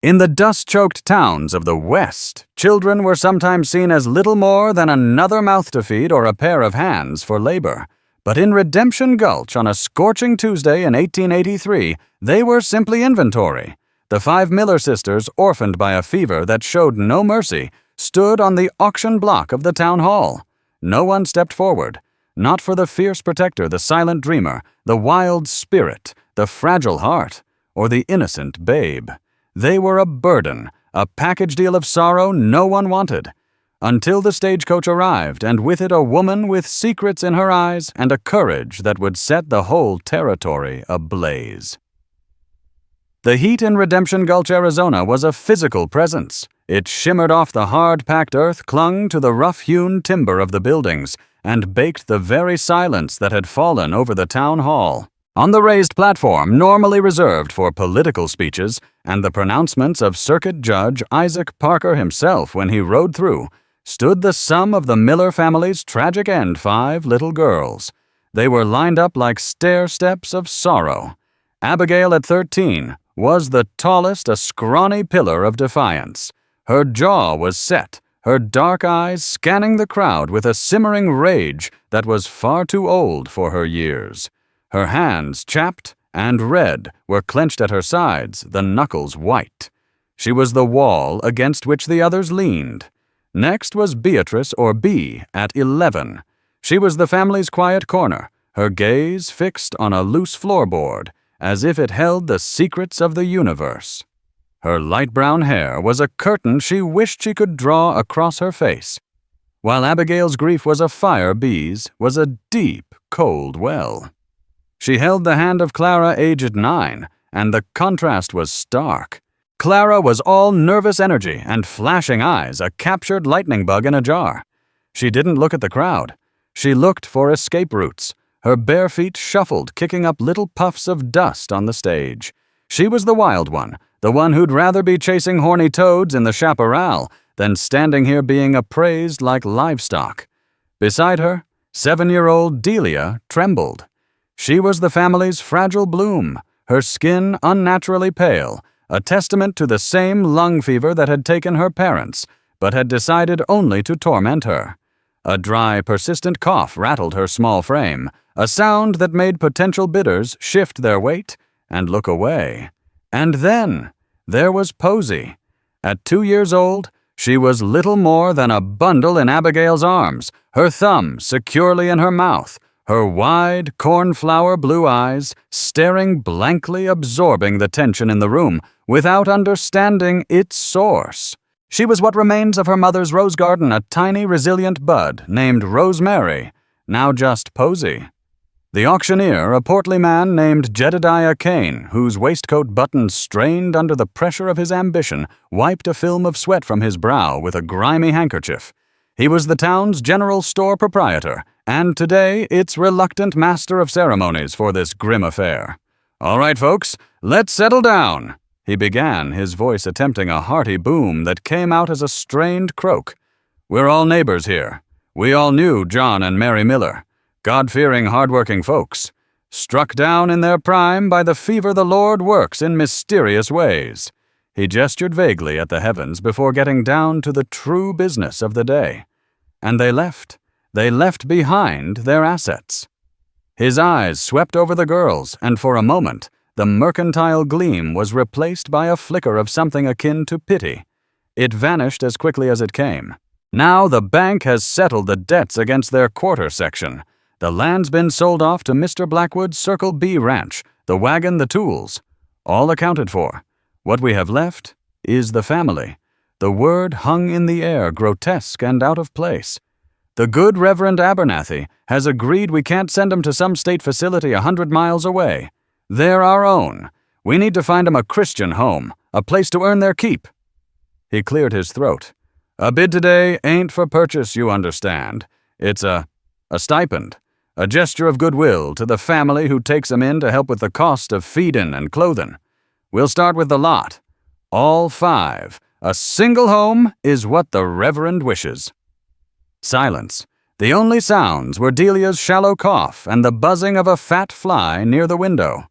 In the dust-choked towns of the West, children were sometimes seen as little more than another mouth to feed or a pair of hands for labor. But in Redemption Gulch on a scorching Tuesday in 1883, they were simply inventory. The 5 Miller sisters, orphaned by a fever that showed no mercy, stood on the auction block of the town hall. No one stepped forward, not for the fierce protector, the silent dreamer, the wild spirit, the fragile heart, or the innocent babe. They were a burden, a package deal of sorrow no one wanted, until the stagecoach arrived, and with it a woman with secrets in her eyes and a courage that would set the whole territory ablaze. The heat in Redemption Gulch, Arizona was a physical presence. It shimmered off the hard-packed earth, clung to the rough-hewn timber of the buildings, and baked the very silence that had fallen over the town hall. On the raised platform normally reserved for political speeches and the pronouncements of Circuit Judge Isaac Parker himself when he rode through, stood the sum of the Miller family's tragic end, 5 little girls. They were lined up like stair-steps of sorrow. Abigail, at 13, was the tallest, a scrawny pillar of defiance. Her jaw was set, her dark eyes scanning the crowd with a simmering rage that was far too old for her years. Her hands, chapped and red, were clenched at her sides, the knuckles white. She was the wall against which the others leaned. Next was Beatrice, or Bee, at 11. She was the family's quiet corner, her gaze fixed on a loose floorboard, as if it held the secrets of the universe. Her light brown hair was a curtain she wished she could draw across her face. While Abigail's grief was a fire, Bee's was a deep, cold well. She held the hand of Clara, aged 9, and the contrast was stark. Clara was all nervous energy and flashing eyes, a captured lightning bug in a jar. She didn't look at the crowd. She looked for escape routes. Her bare feet shuffled, kicking up little puffs of dust on the stage. She was the wild one, the one who'd rather be chasing horny toads in the chaparral than standing here being appraised like livestock. Beside her, 7-year-old Delia trembled. She was the family's fragile bloom, her skin unnaturally pale, a testament to the same lung fever that had taken her parents, but had decided only to torment her. A dry, persistent cough rattled her small frame, a sound that made potential bidders shift their weight and look away. And then there was Posy. At 2 years old, she was little more than a bundle in Abigail's arms, her thumb securely in her mouth, her wide, cornflower blue eyes staring blankly, absorbing the tension in the room without understanding its source. She was what remains of her mother's rose garden, a tiny, resilient bud named Rosemary, now just Posy. The auctioneer, a portly man named Jedediah Kane, whose waistcoat buttons strained under the pressure of his ambition, wiped a film of sweat from his brow with a grimy handkerchief. He was the town's general store proprietor, and today its reluctant master of ceremonies for this grim affair. "All right, folks, let's settle down," he began, his voice attempting a hearty boom that came out as a strained croak. "We're all neighbors here. We all knew John and Mary Miller, God-fearing, hard-working folks, struck down in their prime by the fever the Lord works in mysterious ways." He gestured vaguely at the heavens before getting down to the true business of the day. And they left. They left behind their assets. His eyes swept over the girls, and for a moment, the mercantile gleam was replaced by a flicker of something akin to pity. It vanished as quickly as it came. Now the bank has settled the debts against their quarter section. The land's been sold off to Mr. Blackwood's Circle B ranch, the wagon, the tools, all accounted for. What we have left is the family. The word hung in the air, grotesque and out of place. The good Reverend Abernathy has agreed we can't send 'em to some state facility 100 miles away. They're our own. We need to find 'em a Christian home, a place to earn their keep. He cleared his throat. A bid today ain't for purchase, you understand. It's a stipend, a gesture of goodwill to the family who takes 'em in to help with the cost of feedin' and clothin'. We'll start with the lot. All 5. A single home is what the Reverend wishes. Silence. The only sounds were Delia's shallow cough and the buzzing of a fat fly near the window.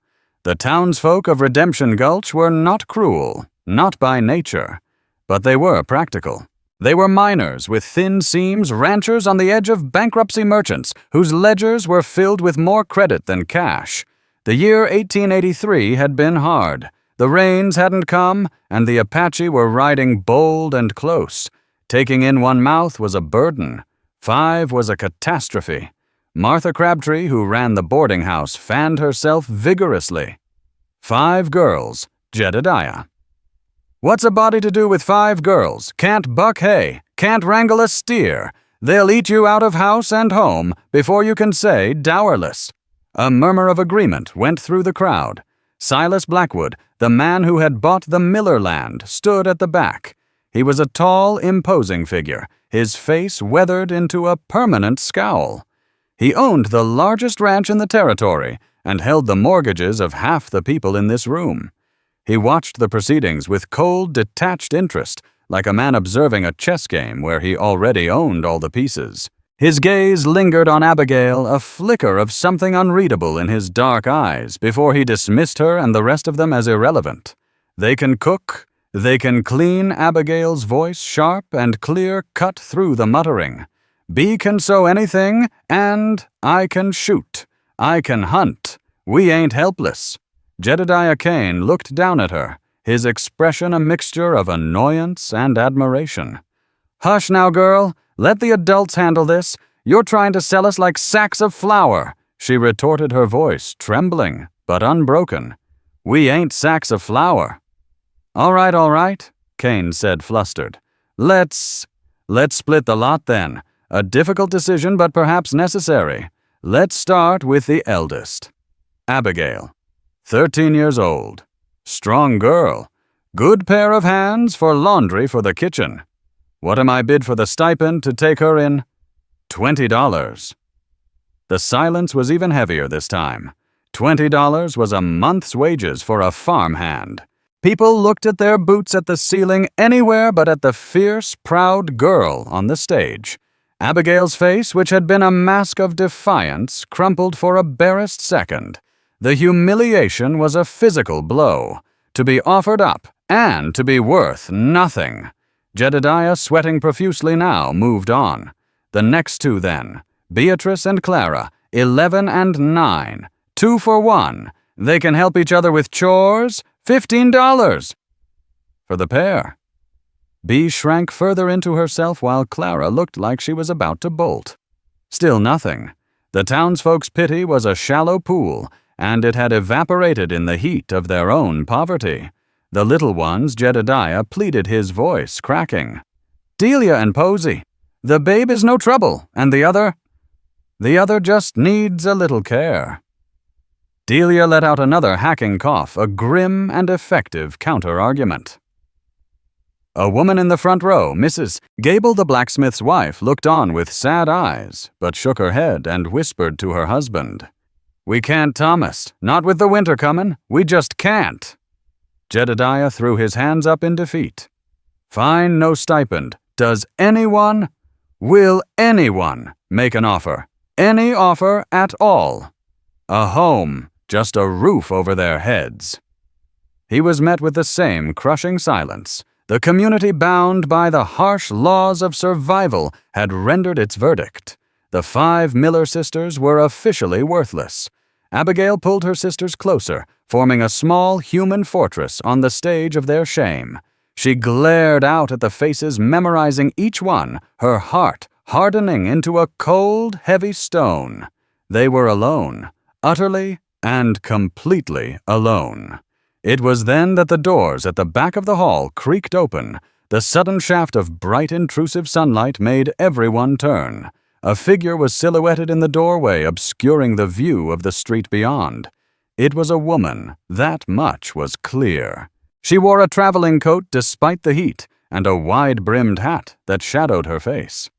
The townsfolk of Redemption Gulch were not cruel, not by nature. But they were practical. They were miners with thin seams, ranchers on the edge of bankruptcy, merchants whose ledgers were filled with more credit than cash. The year 1883 had been hard. The rains hadn't come, and the Apache were riding bold and close. Taking in one mouth was a burden. 5 was a catastrophe. Martha Crabtree, who ran the boarding house, fanned herself vigorously. 5 girls, Jedediah. What's a body to do with 5 girls? Can't buck hay, can't wrangle a steer. They'll eat you out of house and home before you can say dowerless. A murmur of agreement went through the crowd. Silas Blackwood, the man who had bought the Miller land, stood at the back. He was a tall, imposing figure, his face weathered into a permanent scowl. He owned the largest ranch in the territory and held the mortgages of half the people in this room. He watched the proceedings with cold, detached interest, like a man observing a chess game where he already owned all the pieces. His gaze lingered on Abigail, a flicker of something unreadable in his dark eyes, before he dismissed her and the rest of them as irrelevant. They can cook, they can clean. Abigail's voice, sharp and clear, cut through the muttering. B can sew anything, and I can shoot. I can hunt. We ain't helpless. Jedediah Kane looked down at her, his expression a mixture of annoyance and admiration. Hush now, girl. Let the adults handle this. You're trying to sell us like sacks of flour, she retorted, her voice trembling but unbroken. We ain't sacks of flour. All right, Kane said, flustered. Let's split the lot then. A difficult decision, but perhaps necessary. Let's start with the eldest. Abigail. 13 years old. Strong girl. Good pair of hands for laundry for the kitchen. What am I bid for the stipend to take her in? $20. The silence was even heavier this time. $20 was a month's wages for a farmhand. People looked at their boots at the ceiling anywhere but at the fierce, proud girl on the stage. Abigail's face, which had been a mask of defiance, crumpled for a barest second. The humiliation was a physical blow, to be offered up and to be worth nothing. Jedediah, sweating profusely now, moved on. The next 2 then, Beatrice and Clara, 11 and 9, 2 for 1. They can help each other with chores, $15 for the pair. Bee shrank further into herself while Clara looked like she was about to bolt. Still nothing. The townsfolk's pity was a shallow pool, and it had evaporated in the heat of their own poverty. The little ones, Jedediah pleaded, his voice cracking. Delia and Posey. The babe is no trouble, and the other just needs a little care. Delia let out another hacking cough, a grim and effective counter-argument. A woman in the front row, Mrs. Gable the blacksmith's wife, looked on with sad eyes, but shook her head and whispered to her husband. We can't, Thomas. Not with the winter comin'. We just can't. Jedediah threw his hands up in defeat. Fine, no stipend. Will anyone make an offer? Any offer at all? A home, just a roof over their heads. He was met with the same crushing silence. The community, bound by the harsh laws of survival, had rendered its verdict. The 5 Miller sisters were officially worthless. Abigail pulled her sisters closer, forming a small human fortress on the stage of their shame. She glared out at the faces, memorizing each one, her heart hardening into a cold, heavy stone. They were alone, utterly and completely alone. It was then that the doors at the back of the hall creaked open. The sudden shaft of bright, intrusive sunlight made everyone turn. A figure was silhouetted in the doorway, obscuring the view of the street beyond. It was a woman, that much was clear. She wore a traveling coat despite the heat, and a wide-brimmed hat that shadowed her face.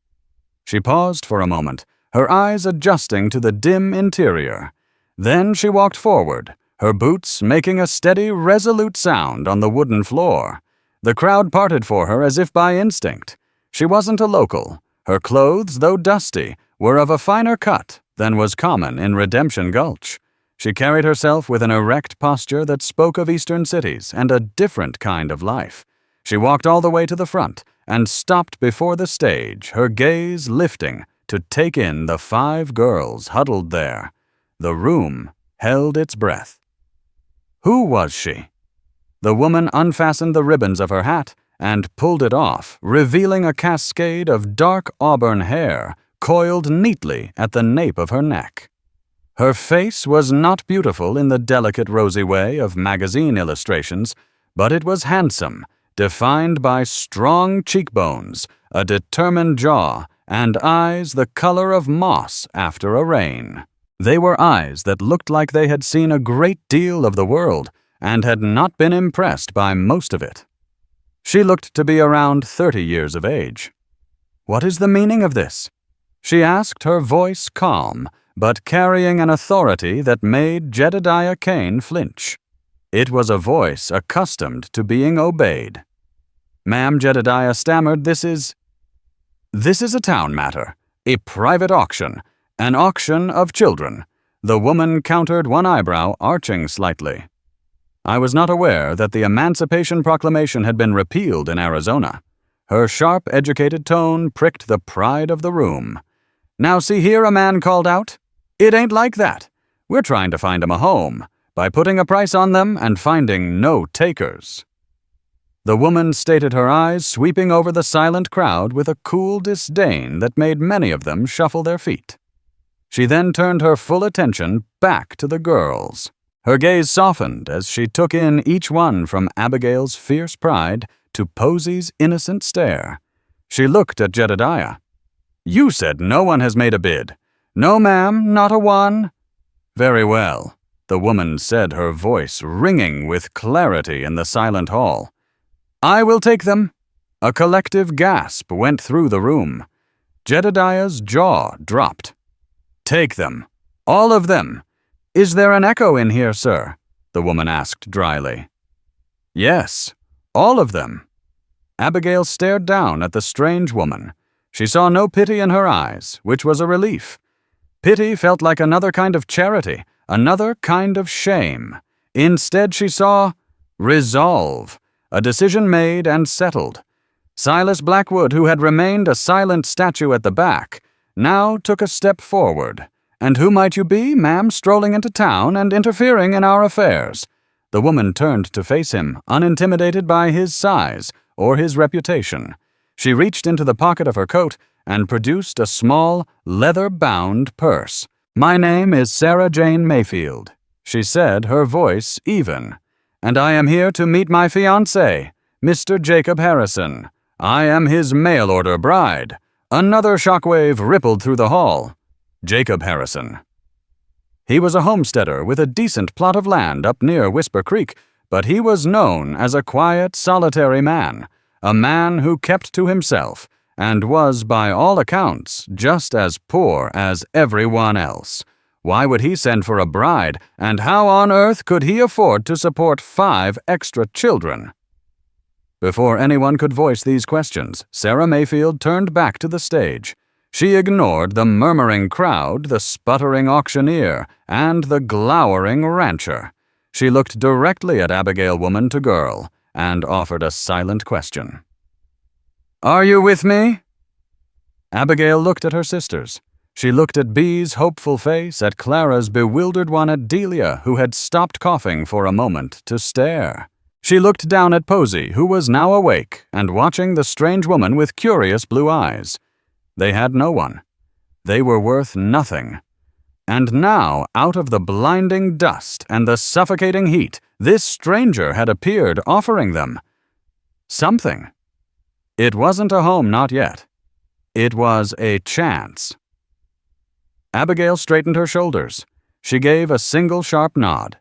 She paused for a moment, her eyes adjusting to the dim interior. Then she walked forward, her boots making a steady, resolute sound on the wooden floor. The crowd parted for her as if by instinct. She wasn't a local. Her clothes, though dusty, were of a finer cut than was common in Redemption Gulch. She carried herself with an erect posture that spoke of Eastern cities and a different kind of life. She walked all the way to the front and stopped before the stage, her gaze lifting to take in the 5 girls huddled there. The room held its breath. Who was she? The woman unfastened the ribbons of her hat and pulled it off, revealing a cascade of dark auburn hair coiled neatly at the nape of her neck. Her face was not beautiful in the delicate rosy way of magazine illustrations, but it was handsome, defined by strong cheekbones, a determined jaw, and eyes the color of moss after a rain. They were eyes that looked like they had seen a great deal of the world and had not been impressed by most of it. She looked to be around 30 years of age. "What is the meaning of this?" she asked, her voice calm, but carrying an authority that made Jedediah Kane flinch. It was a voice accustomed to being obeyed. "Ma'am," Jedediah stammered, This is a town matter, a private auction, an auction of children." The woman countered, one eyebrow arching slightly. "I was not aware that the Emancipation Proclamation had been repealed in Arizona." Her sharp, educated tone pricked the pride of the room. "Now see here," a man called out. "It ain't like that. We're trying to find 'em a home, by putting a price on them and finding no takers." The woman stated, her eyes sweeping over the silent crowd with a cool disdain that made many of them shuffle their feet. She then turned her full attention back to the girls. Her gaze softened as she took in each one, from Abigail's fierce pride to Posy's innocent stare. She looked at Jedediah. "You said no one has made a bid." "No, ma'am, not a one." "Very well," the woman said, her voice ringing with clarity in the silent hall. "I will take them." A collective gasp went through the room. Jedediah's jaw dropped. "Take them. All of them." "Is there an echo in here, sir?" the woman asked dryly. "Yes, all of them." Abigail stared down at the strange woman. She saw no pity in her eyes, which was a relief. Pity felt like another kind of charity, another kind of shame. Instead, she saw resolve, a decision made and settled. Silas Blackwood, who had remained a silent statue at the back, now took a step forward. "And who might you be, ma'am, strolling into town and interfering in our affairs?" The woman turned to face him, unintimidated by his size or his reputation. She reached into the pocket of her coat and produced a small, leather-bound purse. "My name is Sarah Jane Mayfield," she said, her voice even, "and I am here to meet my fiancé, Mr. Jacob Harrison. I am his mail-order bride." Another shockwave rippled through the hall. Jacob Harrison. He was a homesteader with a decent plot of land up near Whisper Creek, but he was known as a quiet, solitary man, a man who kept to himself, and was, by all accounts, just as poor as everyone else. Why would he send for a bride, and how on earth could he afford to support 5 extra children? Before anyone could voice these questions, Sarah Mayfield turned back to the stage. She ignored the murmuring crowd, the sputtering auctioneer, and the glowering rancher. She looked directly at Abigail, woman to girl, and offered a silent question. "Are you with me?" Abigail looked at her sisters. She looked at Bee's hopeful face, at Clara's bewildered one, at Delia, who had stopped coughing for a moment to stare. She looked down at Posy, who was now awake and watching the strange woman with curious blue eyes. They had no one. They were worth nothing. And now, out of the blinding dust and the suffocating heat, this stranger had appeared, offering them something. It wasn't a home, not yet. It was a chance. Abigail straightened her shoulders. She gave a single sharp nod.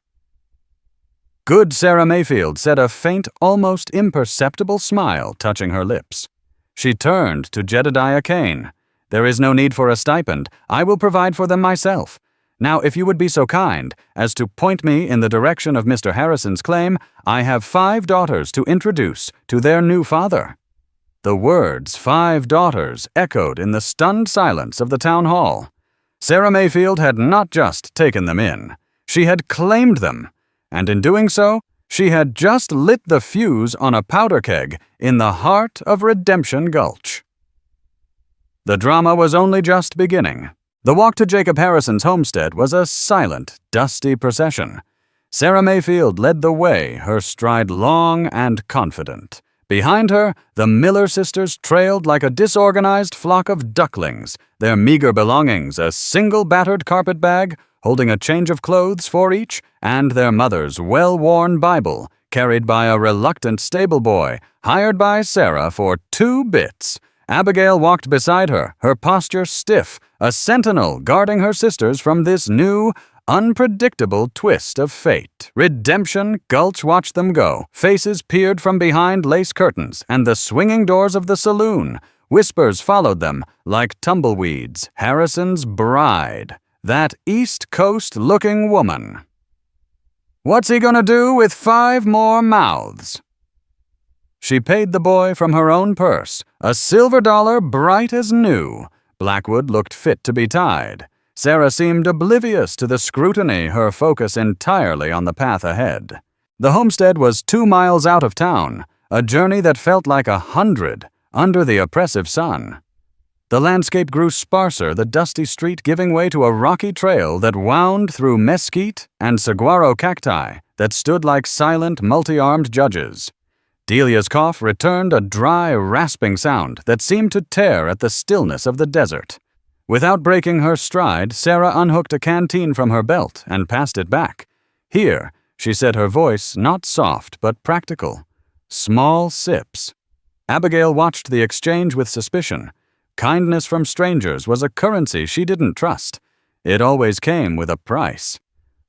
Good Sarah Mayfield said, a faint, almost imperceptible smile touching her lips. She turned to Jedediah Kane. "There is no need for a stipend. I will provide for them myself. Now, if you would be so kind as to point me in the direction of Mr. Harrison's claim, I have 5 daughters to introduce to their new father." The words 5 daughters echoed in the stunned silence of the town hall. Sarah Mayfield had not just taken them in. She had claimed them, and in doing so, she had just lit the fuse on a powder keg in the heart of Redemption Gulch. The drama was only just beginning. The walk to Jacob Harrison's homestead was a silent, dusty procession. Sarah Mayfield led the way, her stride long and confident. Behind her, the Miller sisters trailed like a disorganized flock of ducklings, their meager belongings a single battered carpet bag, holding a change of clothes for each, and their mother's well-worn Bible, carried by a reluctant stable boy, hired by Sarah for 2 bits. Abigail walked beside her, her posture stiff, a sentinel guarding her sisters from this new, unpredictable twist of fate. Redemption Gulch watched them go. Faces peered from behind lace curtains and the swinging doors of the saloon. Whispers followed them like tumbleweeds. Harrison's bride. That East Coast-looking woman. What's he gonna do with 5 more mouths? She paid the boy from her own purse, a silver dollar bright as new. Blackwood looked fit to be tied. Sarah seemed oblivious to the scrutiny, her focus entirely on the path ahead. The homestead was 2 miles out of town, a journey that felt like 100 under the oppressive sun. The landscape grew sparser, the dusty street giving way to a rocky trail that wound through mesquite and saguaro cacti that stood like silent, multi-armed judges. Delia's cough returned a dry, rasping sound that seemed to tear at the stillness of the desert. Without breaking her stride, Sarah unhooked a canteen from her belt and passed it back. Here, she said, her voice not soft but practical. Small sips. Abigail watched the exchange with suspicion. Kindness from strangers was a currency she didn't trust. It always came with a price.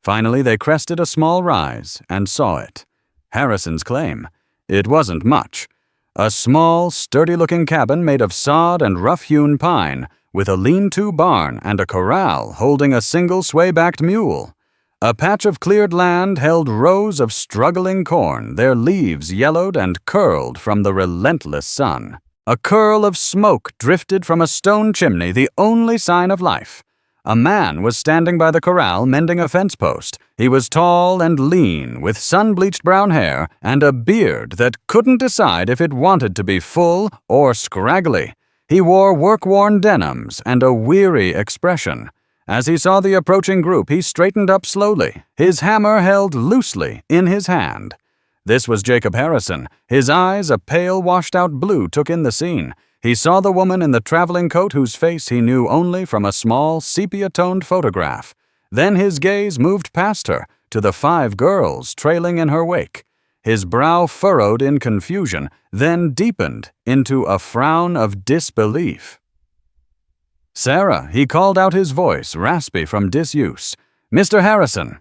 Finally, they crested a small rise and saw it. Harrison's claim. It wasn't much. A small, sturdy-looking cabin made of sod and rough-hewn pine, with a lean-to barn and a corral holding a single sway-backed mule. A patch of cleared land held rows of struggling corn, their leaves yellowed and curled from the relentless sun. A curl of smoke drifted from a stone chimney, the only sign of life. A man was standing by the corral mending a fence post. He was tall and lean, with sun-bleached brown hair and a beard that couldn't decide if it wanted to be full or scraggly. He wore work-worn denims and a weary expression. As he saw the approaching group, he straightened up slowly, his hammer held loosely in his hand. This was Jacob Harrison. His eyes, a pale, washed-out blue, took in the scene. He saw the woman in the traveling coat whose face he knew only from a small, sepia-toned photograph. Then his gaze moved past her, to the 5 girls trailing in her wake. His brow furrowed in confusion, then deepened into a frown of disbelief. "Sarah," he called out, his voice raspy from disuse. "Mr. Harrison."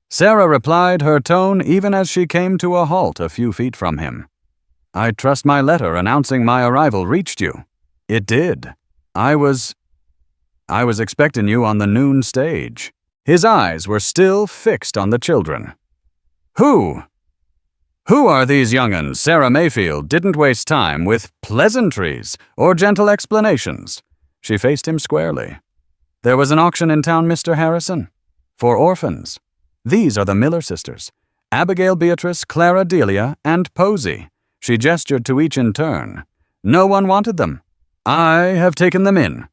Sarah replied, her tone even as she came to a halt a few feet from him. "I trust my letter announcing my arrival reached you." "It did. I was expecting you on the noon stage." His eyes were still fixed on the children. Who are these young'uns?" Sarah Mayfield didn't waste time with pleasantries or gentle explanations. She faced him squarely. "There was an auction in town, Mr. Harrison, for orphans. These are the Miller sisters, Abigail, Beatrice, Clara, Delia, and Posey." She gestured to each in turn. "No one wanted them. I have taken them in."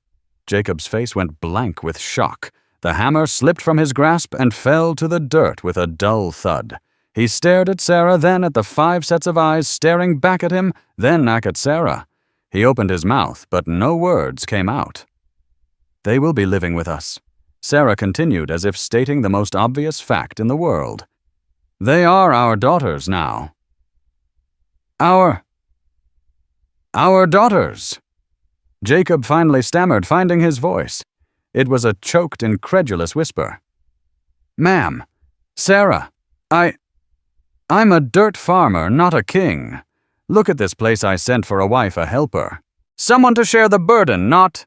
Jacob's face went blank with shock. The hammer slipped from his grasp and fell to the dirt with a dull thud. He stared at Sarah, then at the 5 sets of eyes staring back at him, then back at Sarah. He opened his mouth, but no words came out. "They will be living with us," Sarah continued as if stating the most obvious fact in the world. "They are our daughters now." Our daughters." Jacob finally stammered, finding his voice. It was a choked, incredulous whisper. "Ma'am, Sarah, I'm a dirt farmer, not a king. Look at this place I sent for a wife, a helper. Someone to share the burden, not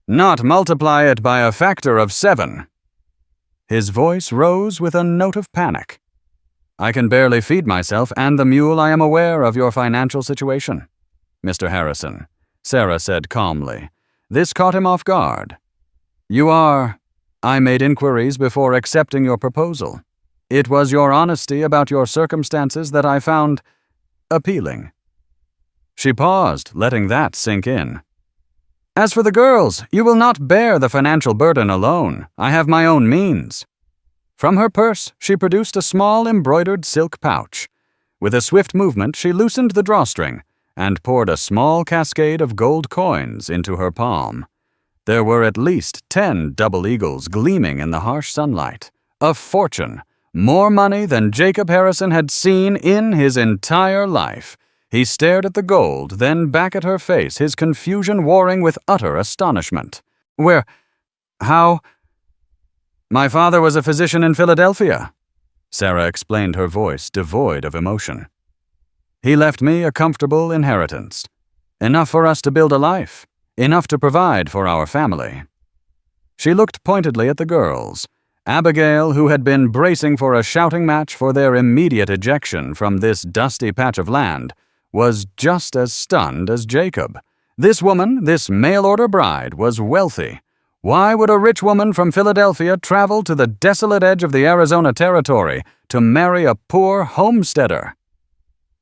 multiply it by a factor of 7. His voice rose with a note of panic. "I can barely feed myself and the mule. I am aware of your financial situation, Mr. Harrison," Sarah said calmly. This caught him off guard. You are I made inquiries before accepting your proposal. It was your honesty about your circumstances that I found appealing." She paused, letting that sink in. "As for the girls, you will not bear the financial burden alone. I have my own means." From her purse, she produced a small embroidered silk pouch. With a swift movement, she loosened the drawstring and poured a small cascade of gold coins into her palm. There were at least 10 double eagles gleaming in the harsh sunlight. A fortune, more money than Jacob Harrison had seen in his entire life. He stared at the gold, then back at her face, his confusion warring with utter astonishment. How? My father was a physician in Philadelphia," Sarah explained, her voice devoid of emotion. "He left me a comfortable inheritance. Enough for us to build a life. Enough to provide for our family." She looked pointedly at the girls. Abigail, who had been bracing for a shouting match for their immediate ejection from this dusty patch of land, was just as stunned as Jacob. This woman, this mail-order bride, was wealthy. Why would a rich woman from Philadelphia travel to the desolate edge of the Arizona Territory to marry a poor homesteader?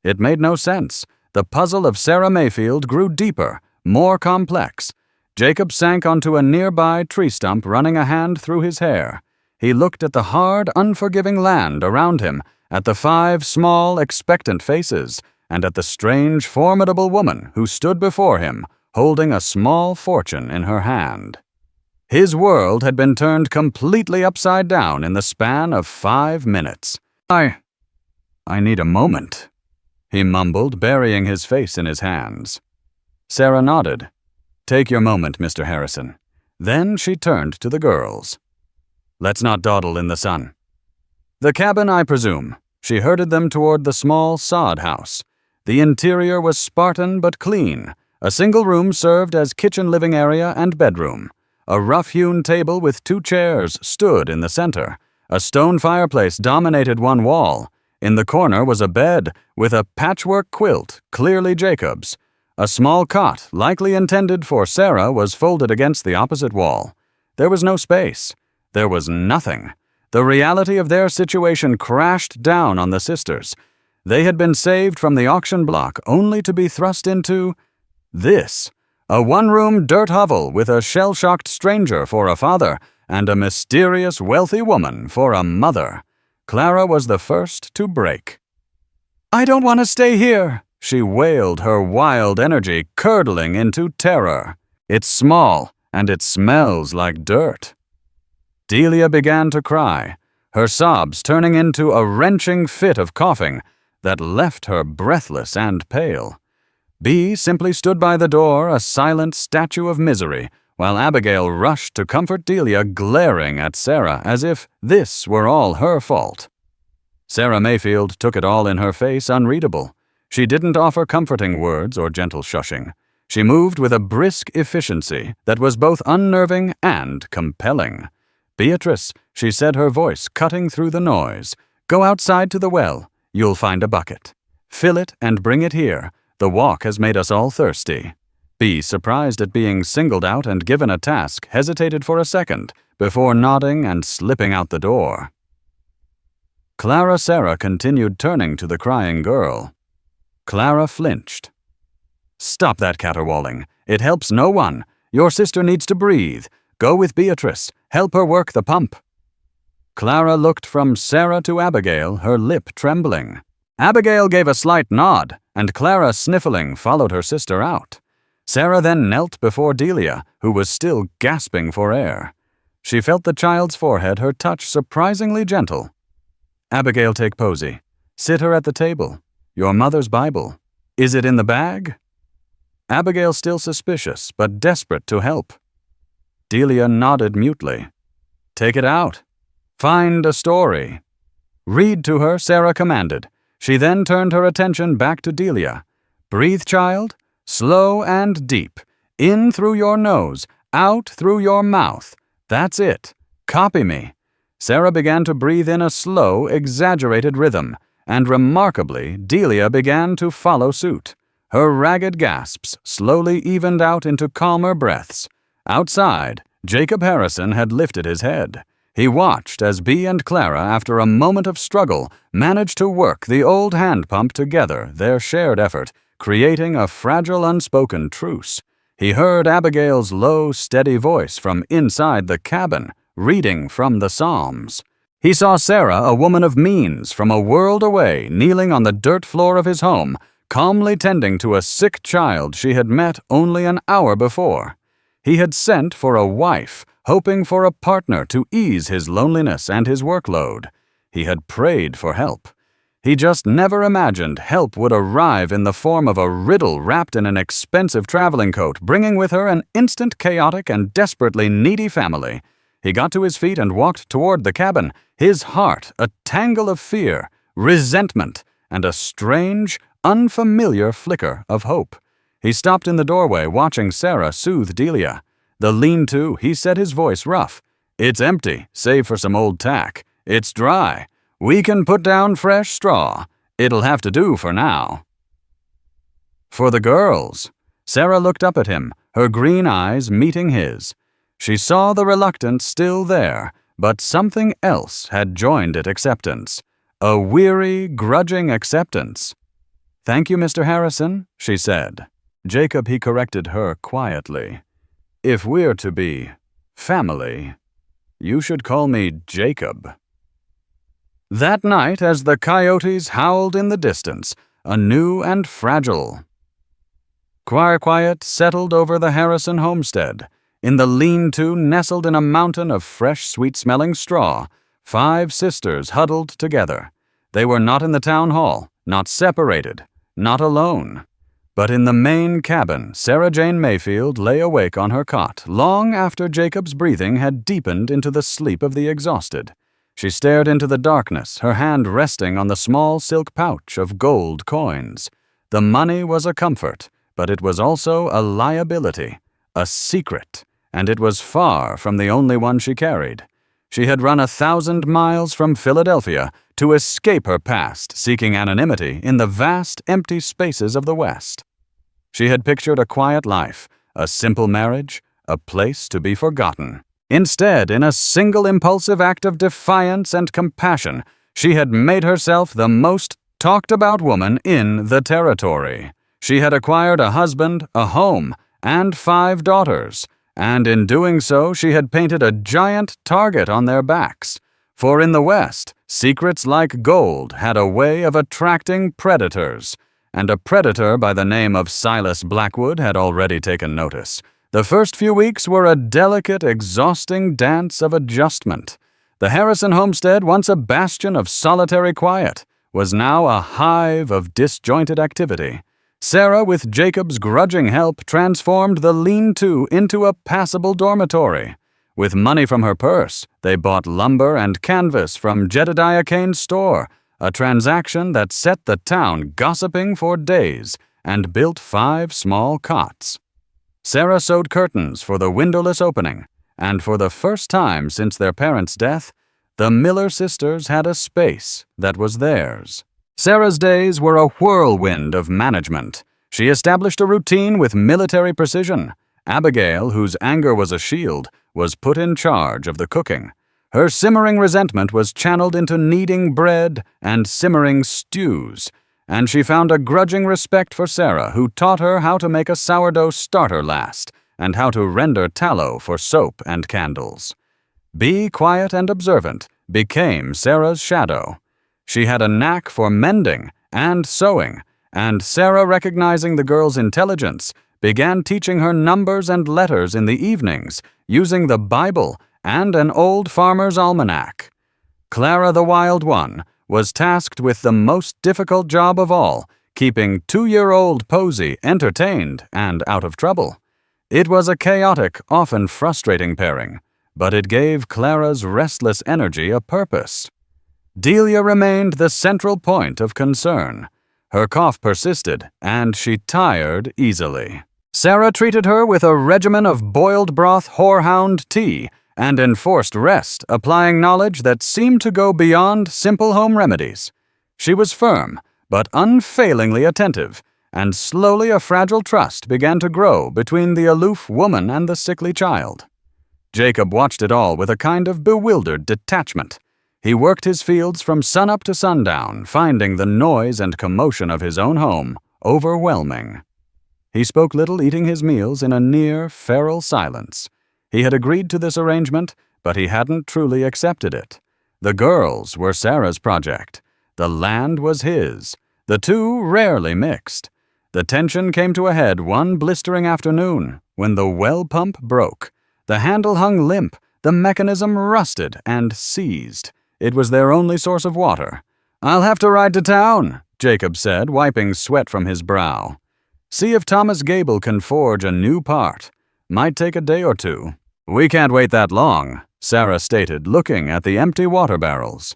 It made no sense. The puzzle of Sarah Mayfield grew deeper, more complex. Jacob sank onto a nearby tree stump, running a hand through his hair. He looked at the hard, unforgiving land around him, at the 5 small, expectant faces, and at the strange, formidable woman who stood before him, holding a small fortune in her hand. His world had been turned completely upside down in the span of 5 minutes. I need a moment," he mumbled, burying his face in his hands. Sarah nodded. "Take your moment, Mr. Harrison." Then she turned to the girls. "Let's not dawdle in the sun." "The cabin, I presume." She herded them toward the small sod house. The interior was Spartan but clean. A single room served as kitchen, living area, and bedroom. A rough-hewn table with 2 chairs stood in the center. A stone fireplace dominated one wall. In the corner was a bed with a patchwork quilt, clearly Jacob's. A small cot, likely intended for Sarah, was folded against the opposite wall. There was no space. There was nothing. The reality of their situation crashed down on the sisters. They had been saved from the auction block only to be thrust into this. A one-room dirt hovel with a shell-shocked stranger for a father and a mysterious wealthy woman for a mother. Clara was the first to break. "I don't want to stay here," she wailed, her wild energy curdling into terror. "It's small, and it smells like dirt." Delia began to cry, her sobs turning into a wrenching fit of coughing that left her breathless and pale. Bea simply stood by the door, a silent statue of misery, while Abigail rushed to comfort Delia, glaring at Sarah as if this were all her fault. Sarah Mayfield took it all in her face, unreadable. She didn't offer comforting words or gentle shushing. She moved with a brisk efficiency that was both unnerving and compelling. "Beatrice," she said, her voice cutting through the noise, "go outside to the well. You'll find a bucket. Fill it and bring it here. The walk has made us all thirsty." Bea, surprised at being singled out and given a task, hesitated for a second before nodding and slipping out the door. Sarah continued, turning to the crying girl. Clara flinched. "Stop that caterwauling. It helps no one. Your sister needs to breathe. Go with Beatrice. Help her work the pump." Clara looked from Sarah to Abigail, her lip trembling. Abigail gave a slight nod, and Clara, sniffling, followed her sister out. Sarah then knelt before Delia, who was still gasping for air. She felt the child's forehead, her touch surprisingly gentle. "Abigail, take Posy. Sit her at the table. Your mother's Bible. Is it in the bag?" Abigail, still suspicious, but desperate to help. Delia nodded mutely. "Take it out. Find a story." "Read to her," Sarah commanded. She then turned her attention back to Delia. "Breathe, child, slow and deep. In through your nose, out through your mouth. That's it. Copy me." Sarah began to breathe in a slow, exaggerated rhythm, and remarkably, Delia began to follow suit. Her ragged gasps slowly evened out into calmer breaths. Outside, Jacob Harrison had lifted his head. He watched as Bea and Clara, after a moment of struggle, managed to work the old hand pump together, their shared effort, creating a fragile unspoken truce. He heard Abigail's low, steady voice from inside the cabin, reading from the Psalms. He saw Sarah, a woman of means, from a world away, kneeling on the dirt floor of his home, calmly tending to a sick child she had met only an hour before. He had sent for a wife, hoping for a partner to ease his loneliness and his workload. He had prayed for help. He just never imagined help would arrive in the form of a riddle wrapped in an expensive traveling coat, bringing with her an instant chaotic and desperately needy family. He got to his feet and walked toward the cabin, his heart a tangle of fear, resentment, and a strange, unfamiliar flicker of hope. He stopped in the doorway, watching Sarah soothe Delia. The lean-to, he said, his voice rough. "It's empty, save for some old tack. It's dry. We can put down fresh straw. It'll have to do for now." For the girls. Sarah looked up at him, her green eyes meeting his. She saw the reluctance still there, but something else had joined it acceptance. A weary, grudging acceptance. "Thank you, Mr. Harrison," she said. Jacob, he corrected her quietly. "If we're to be family, you should call me Jacob." That night, as the coyotes howled in the distance, a new and fragile quiet settled over the Harrison homestead. In the lean-to, nestled in a mountain of fresh, sweet-smelling straw, 5 sisters huddled together. They were not in the town hall, not separated, not alone. But in the main cabin, Sarah Jane Mayfield lay awake on her cot long after Jacob's breathing had deepened into the sleep of the exhausted. She stared into the darkness, her hand resting on the small silk pouch of gold coins. The money was a comfort, but it was also a liability, a secret, and it was far from the only one she carried. She had run 1,000 miles from Philadelphia to escape her past, seeking anonymity in the vast, empty spaces of the West. She had pictured a quiet life, a simple marriage, a place to be forgotten. Instead, in a single impulsive act of defiance and compassion, she had made herself the most talked-about woman in the territory. She had acquired a husband, a home, and 5 daughters, and in doing so she had painted a giant target on their backs. For in the West, secrets like gold had a way of attracting predators, and a predator by the name of Silas Blackwood had already taken notice. The first few weeks were a delicate, exhausting dance of adjustment. The Harrison homestead, once a bastion of solitary quiet, was now a hive of disjointed activity. Sarah, with Jacob's grudging help, transformed the lean-to into a passable dormitory. With money from her purse, they bought lumber and canvas from Jedediah Kane's store, a transaction that set the town gossiping for days, and built 5 small cots. Sarah sewed curtains for the windowless opening, and for the first time since their parents' death, the Miller sisters had a space that was theirs. Sarah's days were a whirlwind of management. She established a routine with military precision. Abigail, whose anger was a shield, was put in charge of the cooking. Her simmering resentment was channeled into kneading bread and simmering stews, and she found a grudging respect for Sarah, who taught her how to make a sourdough starter last and how to render tallow for soap and candles. Be quiet and observant became Sarah's shadow. She had a knack for mending and sewing, and Sarah, recognizing the girl's intelligence, began teaching her numbers and letters in the evenings, using the Bible and an old farmer's almanac. Clara, the wild one, was tasked with the most difficult job of all, keeping 2-year-old Posey entertained and out of trouble. It was a chaotic, often frustrating pairing, but it gave Clara's restless energy a purpose. Delia remained the central point of concern. Her cough persisted, and she tired easily. Sarah treated her with a regimen of boiled broth horehound tea and enforced rest, applying knowledge that seemed to go beyond simple home remedies. She was firm, but unfailingly attentive, and slowly a fragile trust began to grow between the aloof woman and the sickly child. Jacob watched it all with a kind of bewildered detachment. He worked his fields from sunup to sundown, finding the noise and commotion of his own home overwhelming. He spoke little, eating his meals in a near feral silence. He had agreed to this arrangement, but he hadn't truly accepted it. The girls were Sarah's project. The land was his. The two rarely mixed. The tension came to a head one blistering afternoon when the well pump broke. The handle hung limp, the mechanism rusted and seized. It was their only source of water. "I'll have to ride to town," Jacob said, wiping sweat from his brow. "See if Thomas Gable can forge a new part. Might take a day or two." "We can't wait that long," Sarah stated, looking at the empty water barrels.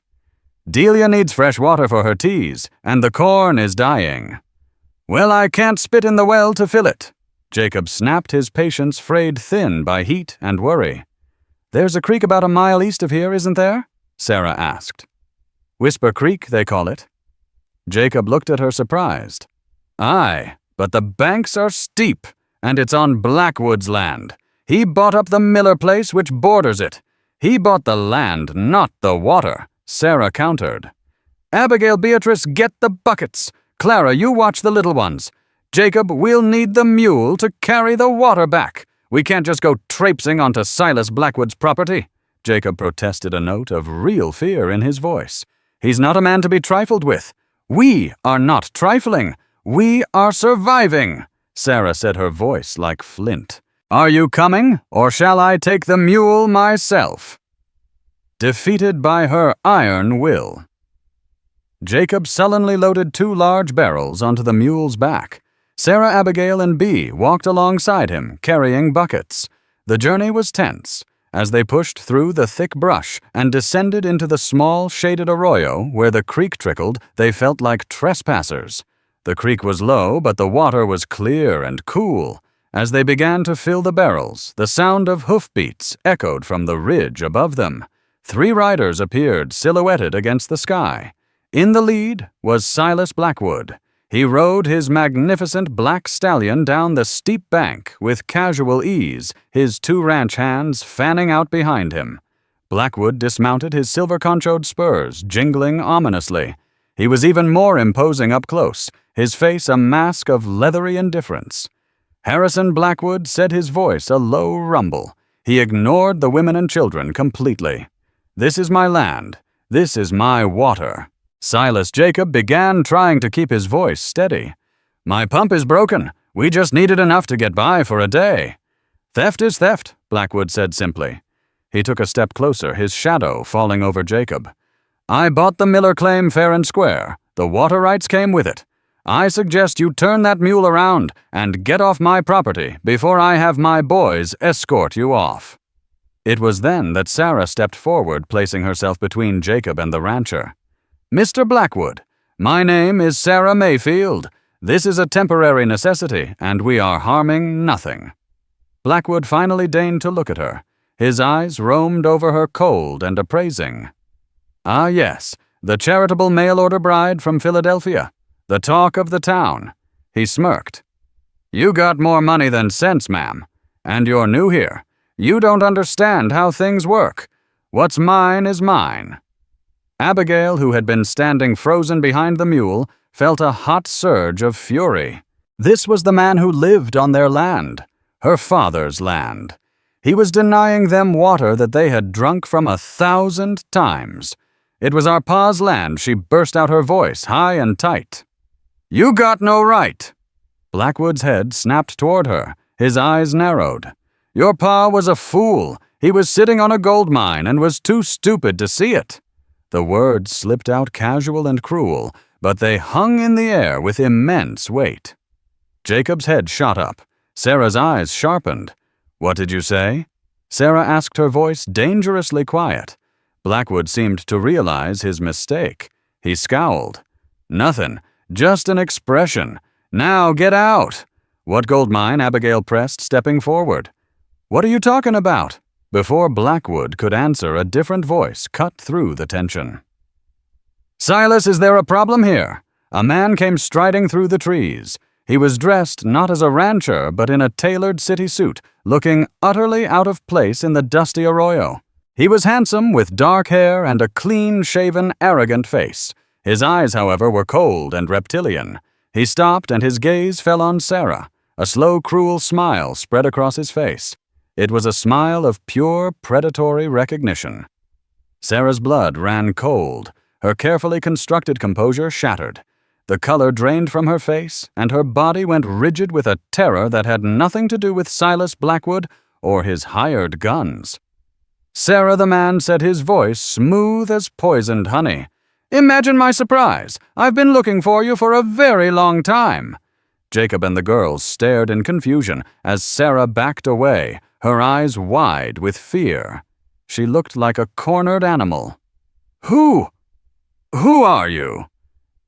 "Delia needs fresh water for her teas, and the corn is dying." "Well, I can't spit in the well to fill it." Jacob snapped, his patience frayed thin by heat and worry. "There's a creek about a mile east of here, isn't there?" Sarah asked. "Whisper Creek, they call it." Jacob looked at her surprised. "Aye, but the banks are steep, and it's on Blackwood's land. He bought up the Miller place which borders it. He bought the land, not the water," Sarah countered. "Abigail, Beatrice, get the buckets. Clara, you watch the little ones. Jacob, we'll need the mule to carry the water back. We can't just go traipsing onto Silas Blackwood's property." Jacob protested, a note of real fear in his voice. "He's not a man to be trifled with. We are not trifling. We are surviving," Sarah said, her voice like flint. "Are you coming, or shall I take the mule myself?" Defeated by her iron will. Jacob sullenly loaded 2 large barrels onto the mule's back. Sarah, Abigail, and Bee walked alongside him, carrying buckets. The journey was tense. As they pushed through the thick brush and descended into the small, shaded arroyo where the creek trickled, they felt like trespassers. The creek was low, but the water was clear and cool. As they began to fill the barrels, the sound of hoofbeats echoed from the ridge above them. 3 riders appeared, silhouetted against the sky. In the lead was Silas Blackwood. He rode his magnificent black stallion down the steep bank with casual ease, his 2 ranch hands fanning out behind him. Blackwood dismounted, his silver conchoed spurs jingling ominously. He was even more imposing up close, his face a mask of leathery indifference. Harrison Blackwood said, his voice a low rumble. He ignored the women and children completely. "This is my land. This is my water." Silas Jacob began trying to keep his voice steady. "My pump is broken. We just needed enough to get by for a day." "Theft is theft," Blackwood said simply. He took a step closer, his shadow falling over Jacob. "I bought the Miller claim fair and square. The water rights came with it. I suggest you turn that mule around and get off my property before I have my boys escort you off." It was then that Sarah stepped forward, placing herself between Jacob and the rancher. "Mr. Blackwood, my name is Sarah Mayfield. This is a temporary necessity, and we are harming nothing." Blackwood finally deigned to look at her. His eyes roamed over her cold and appraising. "Ah, yes, the charitable mail-order bride from Philadelphia. The talk of the town." He smirked. "You got more money than sense, ma'am. And you're new here. You don't understand how things work. What's mine is mine." Abigail, who had been standing frozen behind the mule, felt a hot surge of fury. This was the man who lived on their land, her father's land. He was denying them water that they had drunk from 1,000 times. "It was our pa's land," she burst out, her voice high and tight. "You got no right." Blackwood's head snapped toward her, his eyes narrowed. "Your pa was a fool. He was sitting on a gold mine and was too stupid to see it." The words slipped out casual and cruel, but they hung in the air with immense weight. Jacob's head shot up. Sarah's eyes sharpened. "What did you say?" Sarah asked, her voice dangerously quiet. Blackwood seemed to realize his mistake. He scowled. "Nothing. Just an expression. Now get out." "What gold mine?" Abigail pressed, stepping forward. "What are you talking about?" Before Blackwood could answer, a different voice cut through the tension. "Silas, is there a problem here?" A man came striding through the trees. He was dressed not as a rancher, but in a tailored city suit, looking utterly out of place in the dusty arroyo. He was handsome, with dark hair and a clean-shaven, arrogant face. His eyes, however, were cold and reptilian. He stopped, and his gaze fell on Sarah. A slow, cruel smile spread across his face. It was a smile of pure, predatory recognition. Sarah's blood ran cold, her carefully constructed composure shattered. The color drained from her face, and her body went rigid with a terror that had nothing to do with Silas Blackwood or his hired guns. "Sarah," the man said, his voice smooth as poisoned honey. "Imagine my surprise. I've been looking for you for a very long time." Jacob and the girls stared in confusion as Sarah backed away, her eyes wide with fear. She looked like a cornered animal. Who are you?"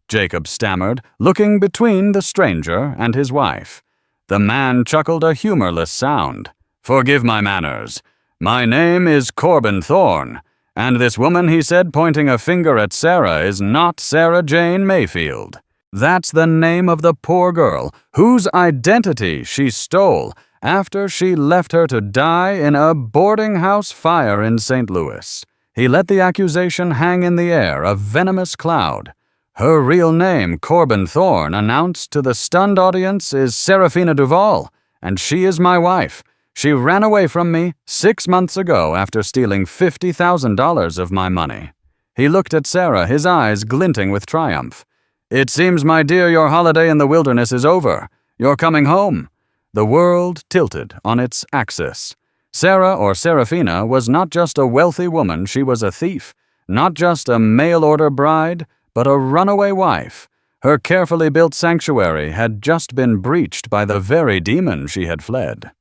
Jacob stammered, looking between the stranger and his wife. The man chuckled a humorless sound. "Forgive my manners. My name is Corbin Thorne, and this woman," he said, pointing a finger at Sarah, "is not Sarah Jane Mayfield. That's the name of the poor girl whose identity she stole after she left her to die in a boarding house fire in St. Louis." He let the accusation hang in the air, a venomous cloud. "Her real name, Corbin Thorne, announced to the stunned audience, is Serafina Duval, and she is my wife. She ran away from me 6 months ago after stealing $50,000 of my money." He looked at Sarah, his eyes glinting with triumph. "It seems, my dear, your holiday in the wilderness is over. You're coming home." The world tilted on its axis. Sarah, or Serafina, was not just a wealthy woman, she was a thief. Not just a mail-order bride, but a runaway wife. Her carefully built sanctuary had just been breached by the very demon she had fled.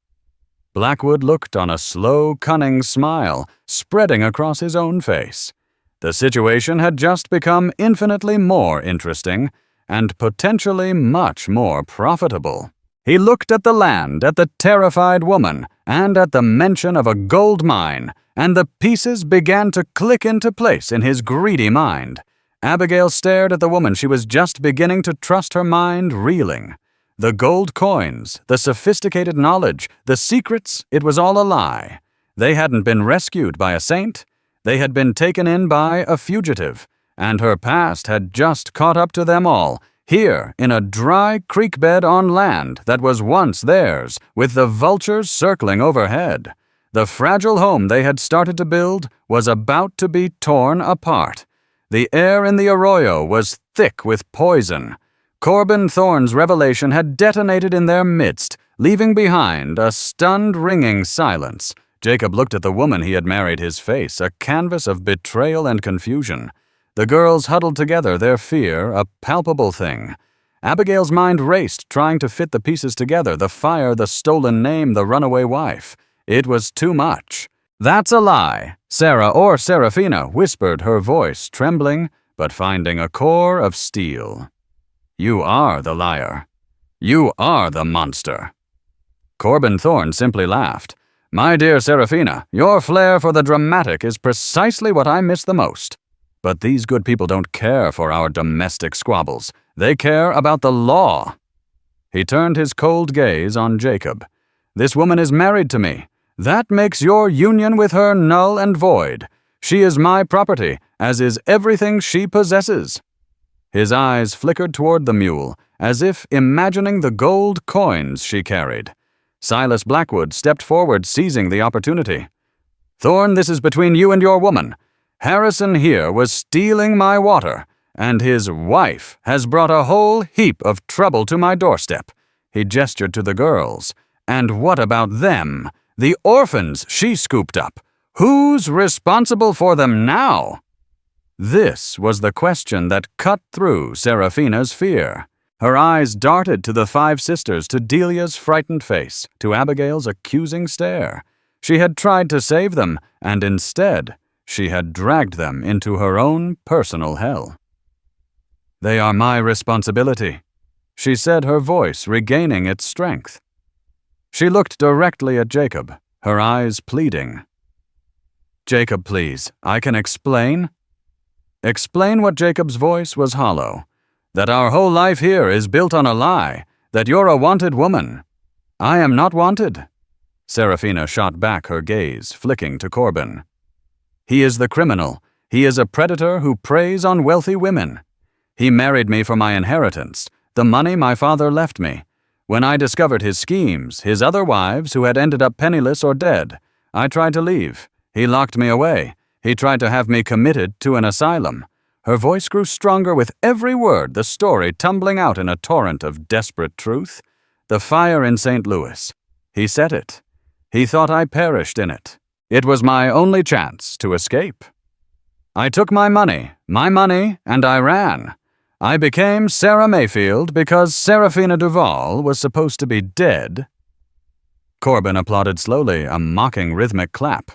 Blackwood looked on, a slow, cunning smile spreading across his own face. The situation had just become infinitely more interesting and potentially much more profitable. He looked at the land, at the terrified woman, and at the mention of a gold mine, and the pieces began to click into place in his greedy mind. Abigail stared at the woman. She was just beginning to trust, her mind reeling. The gold coins, the sophisticated knowledge, the secrets, it was all a lie. They hadn't been rescued by a saint. They had been taken in by a fugitive, and her past had just caught up to them all, here in a dry creek bed on land that was once theirs, with the vultures circling overhead. The fragile home they had started to build was about to be torn apart. The air in the arroyo was thick with poison. Corbin Thorne's revelation had detonated in their midst, leaving behind a stunned, ringing silence. Jacob looked at the woman he had married, his face a canvas of betrayal and confusion. The girls huddled together, their fear a palpable thing. Abigail's mind raced, trying to fit the pieces together, the fire, the stolen name, the runaway wife. It was too much. "That's a lie," Sarah, or Serafina, whispered, her voice trembling, but finding a core of steel. "You are the liar. You are the monster." Corbin Thorne simply laughed. "My dear Serafina, your flair for the dramatic is precisely what I miss the most. But these good people don't care for our domestic squabbles. They care about the law." He turned his cold gaze on Jacob. "This woman is married to me. That makes your union with her null and void. She is my property, as is everything she possesses." His eyes flickered toward the mule, as if imagining the gold coins she carried. Silas Blackwood stepped forward, seizing the opportunity. "Thorne, this is between you and your woman. Harrison here was stealing my water, and his wife has brought a whole heap of trouble to my doorstep." He gestured to the girls. "And what about them? The orphans she scooped up. Who's responsible for them now?" This was the question that cut through Serafina's fear. Her eyes darted to the 5 sisters, to Delia's frightened face, to Abigail's accusing stare. She had tried to save them, and instead, she had dragged them into her own personal hell. "They are my responsibility," she said, her voice regaining its strength. She looked directly at Jacob, her eyes pleading. "Jacob, please, I can explain." Explain what? Jacob's voice was hollow. "That our whole life here is built on a lie, that you're a wanted woman. I am not wanted." Serafina shot back her gaze, flicking to Corbin. "He is the criminal. He is a predator who preys on wealthy women. He married me for my inheritance, the money my father left me. When I discovered his schemes, his other wives who had ended up penniless or dead, I tried to leave. He locked me away. He tried to have me committed to an asylum." Her voice grew stronger with every word, the story tumbling out in a torrent of desperate truth. "The fire in St. Louis. He set it. He thought I perished in it. It was my only chance to escape. I took my money, and I ran. I became Sarah Mayfield because Serafina Duval was supposed to be dead." Corbin applauded slowly, a mocking rhythmic clap.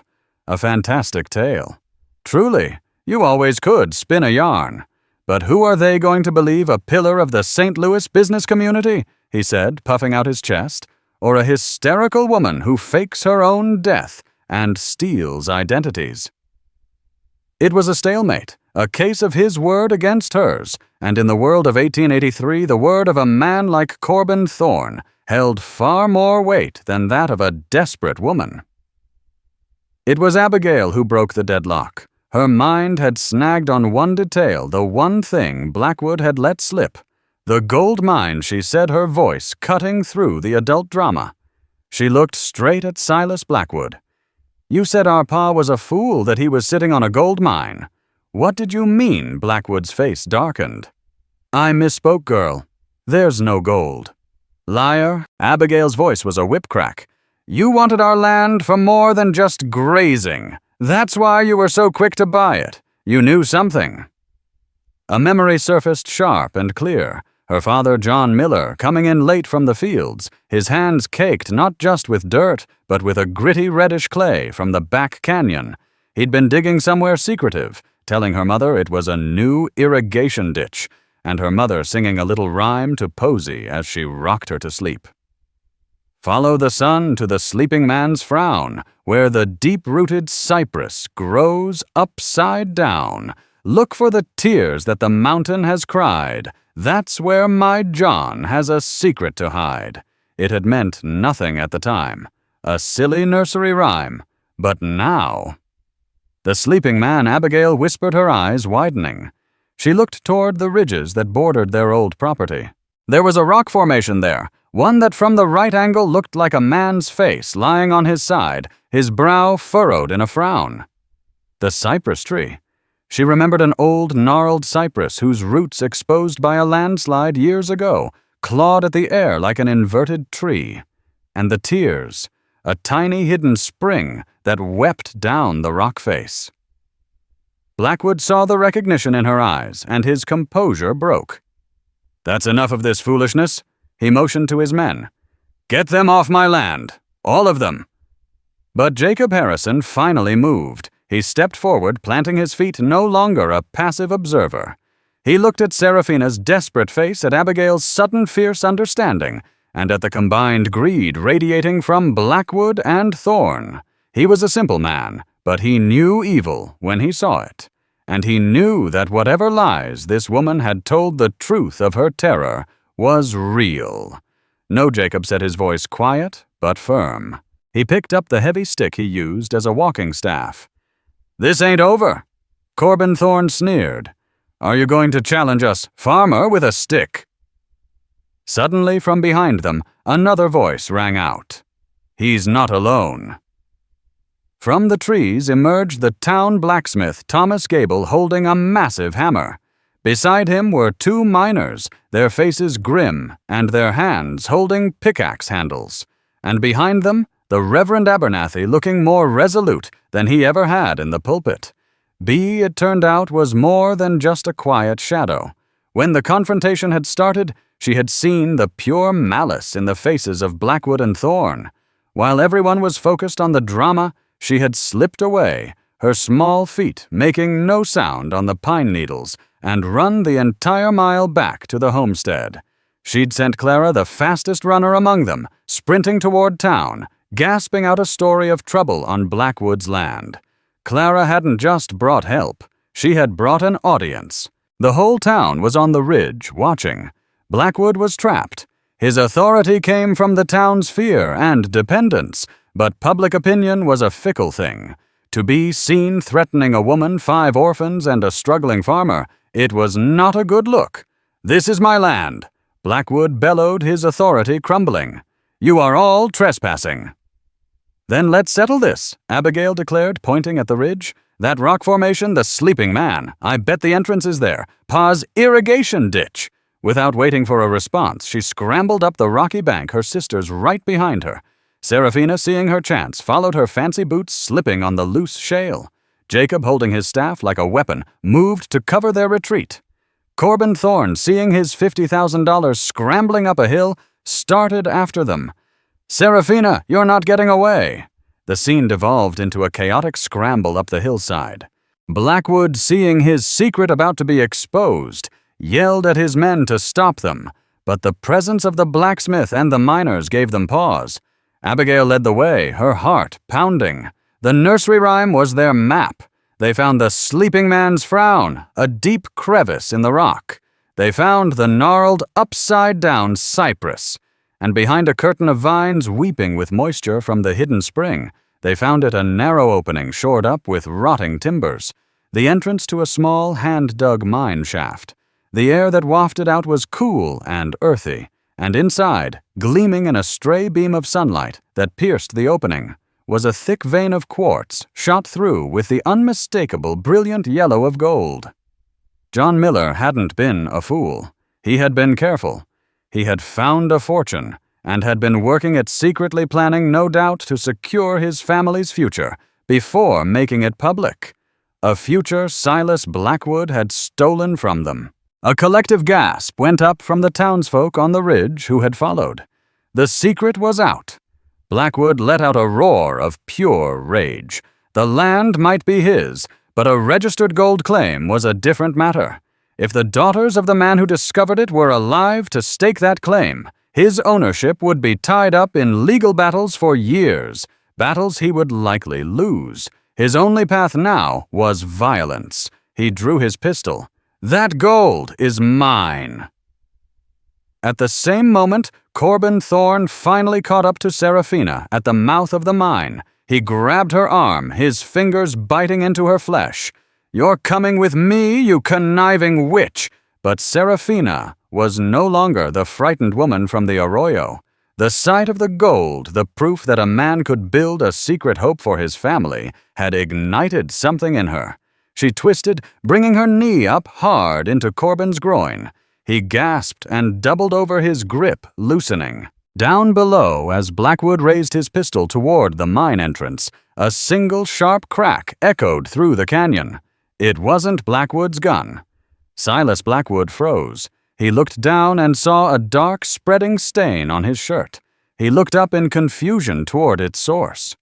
"A fantastic tale. Truly, you always could spin a yarn. But who are they going to believe, a pillar of the St. Louis business community?" he said, puffing out his chest. "Or a hysterical woman who fakes her own death and steals identities?" It was a stalemate, a case of his word against hers, and in the world of 1883, the word of a man like Corbin Thorne held far more weight than that of a desperate woman. It was Abigail who broke the deadlock. Her mind had snagged on one detail, the one thing Blackwood had let slip. The gold mine, she said, her voice cutting through the adult drama. She looked straight at Silas Blackwood. "You said our pa was a fool, that he was sitting on a gold mine. What did you mean?" Blackwood's face darkened. "I misspoke, girl. There's no gold." "Liar." Abigail's voice was a whip crack. "You wanted our land for more than just grazing. That's why you were so quick to buy it. You knew something." A memory surfaced sharp and clear. Her father, John Miller, coming in late from the fields, his hands caked not just with dirt, but with a gritty reddish clay from the back canyon. He'd been digging somewhere secretive, telling her mother it was a new irrigation ditch, and her mother singing a little rhyme to Posy as she rocked her to sleep. "Follow the sun to the sleeping man's frown, where the deep-rooted cypress grows upside down. Look for the tears that the mountain has cried. That's where my John has a secret to hide." It had meant nothing at the time. A silly nursery rhyme. But now... The sleeping man, Abigail whispered, her eyes widening. She looked toward the ridges that bordered their old property. There was a rock formation there, one that from the right angle looked like a man's face lying on his side, his brow furrowed in a frown. The cypress tree. She remembered an old, gnarled cypress whose roots, exposed by a landslide years ago, clawed at the air like an inverted tree. And the tears, a tiny hidden spring that wept down the rock face. Blackwood saw the recognition in her eyes, and his composure broke. "That's enough of this foolishness." He motioned to his men. "Get them off my land, all of them." But Jacob Harrison finally moved. He stepped forward, planting his feet, no longer a passive observer. He looked at Serafina's desperate face, at Abigail's sudden fierce understanding, and at the combined greed radiating from Blackwood and Thorne. He was a simple man, but he knew evil when he saw it. And he knew that whatever lies this woman had told, the truth of her terror was real. "No, Jacob," said his voice, quiet but firm. He picked up the heavy stick he used as a walking staff. "This ain't over." Corbin Thorne sneered. "Are you going to challenge us, farmer, with a stick?" Suddenly, from behind them, another voice rang out. "He's not alone." From the trees emerged the town blacksmith, Thomas Gable, holding a massive hammer. Beside him were two miners, their faces grim and their hands holding pickaxe handles. And behind them, the Reverend Abernathy, looking more resolute than he ever had in the pulpit. Bee, it turned out, was more than just a quiet shadow. When the confrontation had started, she had seen the pure malice in the faces of Blackwood and Thorne. While everyone was focused on the drama, she had slipped away, her small feet making no sound on the pine needles, and run the entire mile back to the homestead. She'd sent Clara, the fastest runner among them, sprinting toward town, gasping out a story of trouble on Blackwood's land. Clara hadn't just brought help, she had brought an audience. The whole town was on the ridge, watching. Blackwood was trapped. His authority came from the town's fear and dependence, but public opinion was a fickle thing. To be seen threatening a woman, 5 orphans, and a struggling farmer, it was not a good look. "This is my land," Blackwood bellowed, his authority crumbling. "You are all trespassing." "Then let's settle this," Abigail declared, pointing at the ridge. "That rock formation, the Sleeping Man. I bet the entrance is there. Pa's irrigation ditch." Without waiting for a response, she scrambled up the rocky bank, her sisters right behind her. Seraphina, seeing her chance, followed her fancy boots slipping on the loose shale. Jacob, holding his staff like a weapon, moved to cover their retreat. Corbin Thorne, seeing his $50,000 scrambling up a hill, started after them. "Seraphina, you're not getting away." The scene devolved into a chaotic scramble up the hillside. Blackwood, seeing his secret about to be exposed, yelled at his men to stop them, but the presence of the blacksmith and the miners gave them pause. Abigail led the way, her heart pounding. The nursery rhyme was their map. They found the Sleeping Man's frown, a deep crevice in the rock. They found the gnarled, upside-down cypress. And behind a curtain of vines weeping with moisture from the hidden spring, they found it a narrow opening shored up with rotting timbers, the entrance to a small, hand-dug mine shaft. The air that wafted out was cool and earthy, and inside, gleaming in a stray beam of sunlight that pierced the opening, was a thick vein of quartz shot through with the unmistakable brilliant yellow of gold. John Miller hadn't been a fool. He had been careful. He had found a fortune, and had been working at secretly planning, no doubt, to secure his family's future before making it public. A future Silas Blackwood had stolen from them. A collective gasp went up from the townsfolk on the ridge who had followed. The secret was out. Blackwood let out a roar of pure rage. The land might be his, but a registered gold claim was a different matter. If the daughters of the man who discovered it were alive to stake that claim, his ownership would be tied up in legal battles for years, battles he would likely lose. His only path now was violence. He drew his pistol. "That gold is mine." At the same moment, Corbin Thorne finally caught up to Seraphina at the mouth of the mine. He grabbed her arm, his fingers biting into her flesh. "You're coming with me, you conniving witch!" But Seraphina was no longer the frightened woman from the arroyo. The sight of the gold, the proof that a man could build a secret hope for his family, had ignited something in her. She twisted, bringing her knee up hard into Corbin's groin. He gasped and doubled over, his grip loosening. Down below, as Blackwood raised his pistol toward the mine entrance, a single sharp crack echoed through the canyon. It wasn't Blackwood's gun. Silas Blackwood froze. He looked down and saw a dark, spreading stain on his shirt. He looked up in confusion toward its source.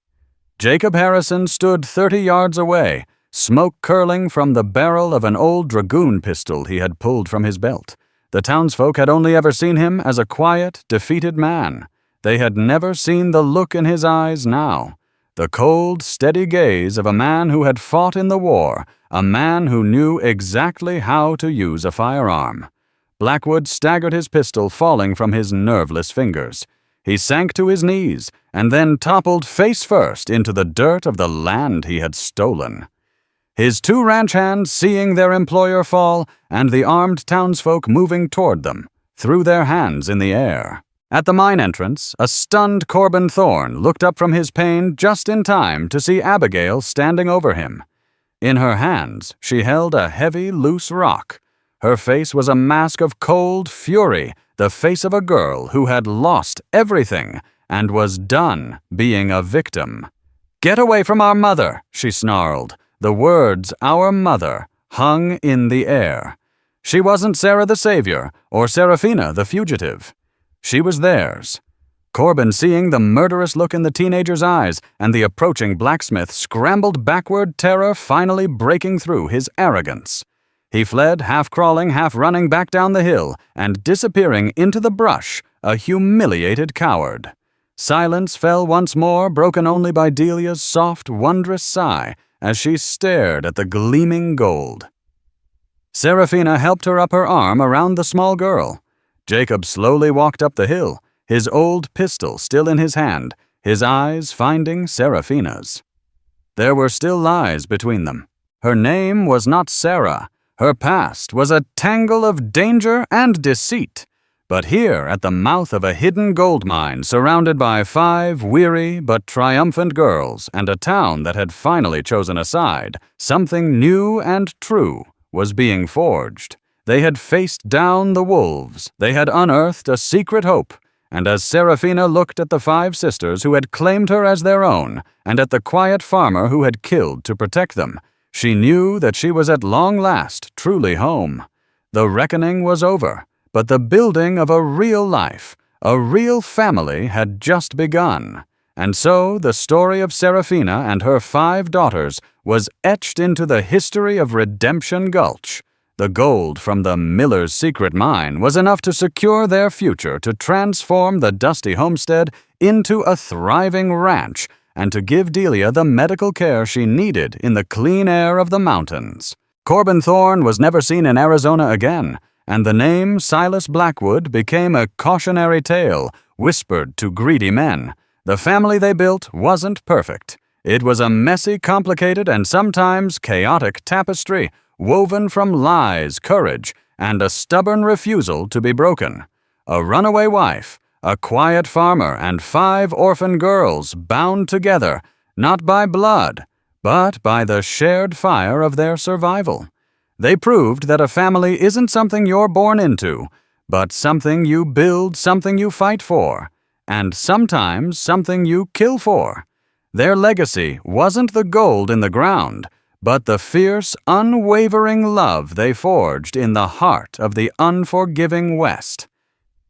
Jacob Harrison stood 30 yards away, smoke curling from the barrel of an old dragoon pistol he had pulled from his belt. The townsfolk had only ever seen him as a quiet, defeated man. They had never seen the look in his eyes now. The cold, steady gaze of a man who had fought in the war, a man who knew exactly how to use a firearm. Blackwood staggered, his pistol falling from his nerveless fingers. He sank to his knees and then toppled face first into the dirt of the land he had stolen. His 2 ranch hands, seeing their employer fall and the armed townsfolk moving toward them, threw their hands in the air. At the mine entrance, a stunned Corbin Thorne looked up from his pain just in time to see Abigail standing over him. In her hands, she held a heavy, loose rock. Her face was a mask of cold fury, the face of a girl who had lost everything and was done being a victim. "Get away from our mother," she snarled. The words, "our mother," hung in the air. She wasn't Sarah the Savior or Seraphina the fugitive. She was theirs. Corbin, seeing the murderous look in the teenager's eyes and the approaching blacksmith, scrambled backward, terror finally breaking through his arrogance. He fled, half crawling, half running back down the hill and disappearing into the brush, a humiliated coward. Silence fell once more, broken only by Delia's soft, wondrous sigh as she stared at the gleaming gold. Seraphina helped her up her arm around the small girl. Jacob slowly walked up the hill, his old pistol still in his hand, his eyes finding Seraphina's. There were still lies between them. Her name was not Sarah. Her past was a tangle of danger and deceit. But here, at the mouth of a hidden gold mine, surrounded by 5 weary but triumphant girls and a town that had finally chosen a side, something new and true was being forged. They had faced down the wolves. They had unearthed a secret hope. And as Seraphina looked at the 5 sisters who had claimed her as their own, and at the quiet farmer who had killed to protect them, she knew that she was at long last truly home. The reckoning was over. But the building of a real life, a real family had just begun. And so the story of Seraphina and her 5 daughters was etched into the history of Redemption Gulch. The gold from the miller's secret mine was enough to secure their future, to transform the dusty homestead into a thriving ranch, and to give Delia the medical care she needed in the clean air of the mountains. Corbin Thorne was never seen in Arizona again, and the name Silas Blackwood became a cautionary tale whispered to greedy men. The family they built wasn't perfect. It was a messy, complicated, and sometimes chaotic tapestry woven from lies, courage, and a stubborn refusal to be broken. A runaway wife, a quiet farmer, and 5 orphan girls bound together, not by blood, but by the shared fire of their survival. They proved that a family isn't something you're born into, but something you build, something you fight for, and sometimes something you kill for. Their legacy wasn't the gold in the ground, but the fierce, unwavering love they forged in the heart of the unforgiving West.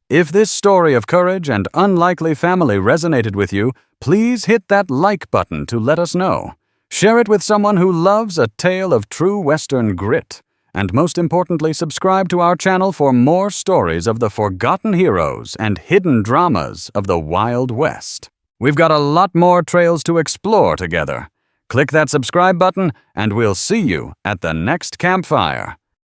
If this story of courage and unlikely family resonated with you, please hit that like button to let us know. Share it with someone who loves a tale of true Western grit. And most importantly, subscribe to our channel for more stories of the forgotten heroes and hidden dramas of the Wild West. We've got a lot more trails to explore together. Click that subscribe button, and we'll see you at the next campfire.